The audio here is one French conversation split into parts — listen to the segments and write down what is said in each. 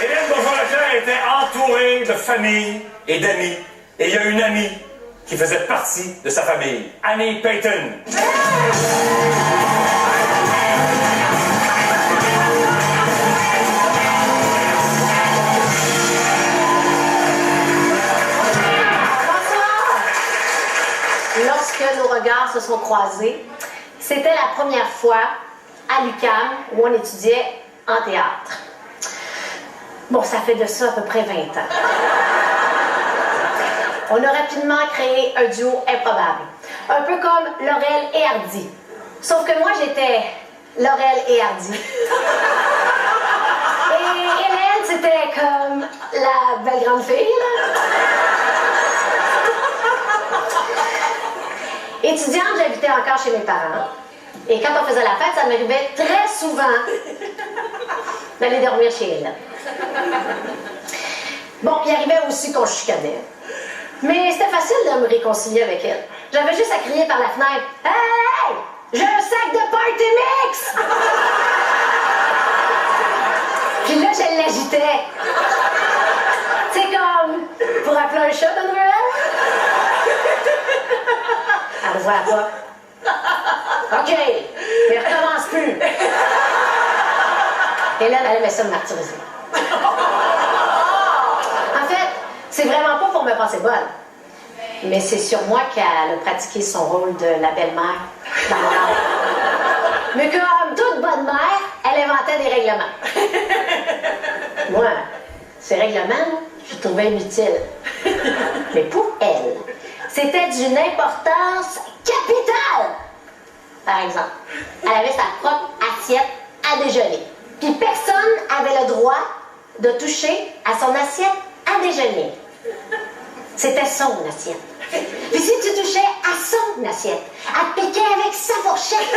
Hélène Bourgeois-Leclerc était entourée de famille et d'amis. Et il y a une amie qui faisait partie de sa famille, Annie Payton. Lorsque nos regards se sont croisés, c'était la première fois à l'UQAM où on étudiait en théâtre. Bon, ça fait de ça à peu près 20 ans. On a rapidement créé un duo improbable, un peu comme Laurel et Hardy. Sauf que moi, j'étais Laurel et Hardy. Et Hélène, c'était comme la belle grande fille, là. Étudiante, j'habitais encore chez mes parents. Et quand on faisait la fête, ça m'arrivait très souvent d'aller dormir chez Hélène. Bon, il arrivait aussi qu'on chicanait. Mais c'était facile de me réconcilier avec elle. J'avais juste à crier par la fenêtre « Hey! J'ai un sac de party mix! » Puis là, je l'agitais. C'est comme pour appeler un chat de Noël. Elle ouvrait la porte. OK, mais recommence plus. Hélène, elle aimait ça me martyriser. En fait, c'est vraiment pas pour me passer bonne. Mais c'est sur moi qu'elle a pratiqué son rôle de la belle-mère dans mon âme. Mais comme toute bonne mère, elle inventait des règlements. Moi, ces règlements, je les trouvais inutiles. Mais pour elle, c'était d'une importance capitale. Par exemple, elle avait sa propre assiette à déjeuner. Puis personne n'avait le droit de toucher à son assiette à déjeuner. C'était son assiette. Puis si tu touchais à son assiette, elle te piquait avec sa fourchette.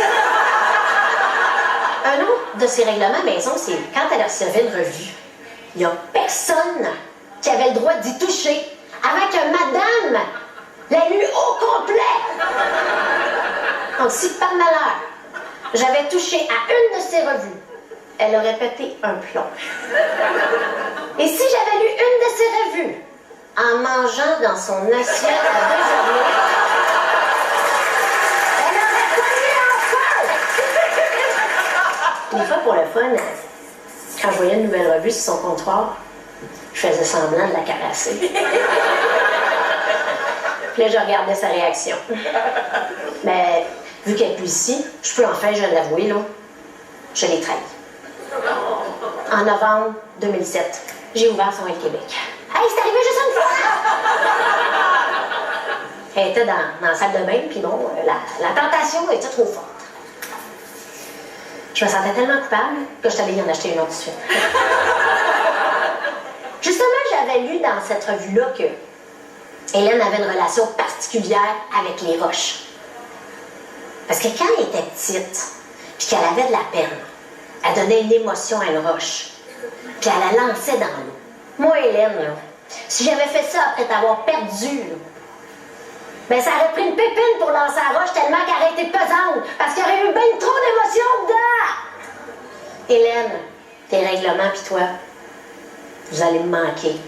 Un autre de ses règlements maison, c'est quand elle recevait une revue, il n'y a personne qui avait le droit d'y toucher avant que madame la lue au complet. Donc si par malheur, j'avais touché à une de ses revues, elle aurait pété un plomb. Et si j'avais lu une de ses revues en mangeant dans son assiette à déjeuner, elle aurait pogné en feu! Des fois, pour le fun, quand je voyais une nouvelle revue sur son comptoir, je faisais semblant de la caresser. Puis là, je regardais sa réaction. Mais vu qu'elle est plus ici, je peux enfin, je l'avouer, là, je l'ai trahi. En novembre 2007, j'ai ouvert son Aile Québec. Hey, c'est arrivé juste une fois! Elle était dans la salle de bain, puis bon, la tentation était trop forte. Je me sentais tellement coupable que je suis allée y en acheter une autre suite. Justement, j'avais lu dans cette revue-là que Hélène avait une relation particulière avec les roches. Parce que quand elle était petite, puis qu'elle avait de la peine, elle donnait une émotion à une roche, puis elle la lançait dans l'eau. Moi, Hélène, là, si j'avais fait ça après t'avoir perdu, là, ben ça aurait pris une pépine pour lancer la roche tellement qu'elle aurait été pesante, parce qu'il y aurait eu bien trop d'émotions dedans. Hélène, tes règlements pis toi, vous allez me manquer.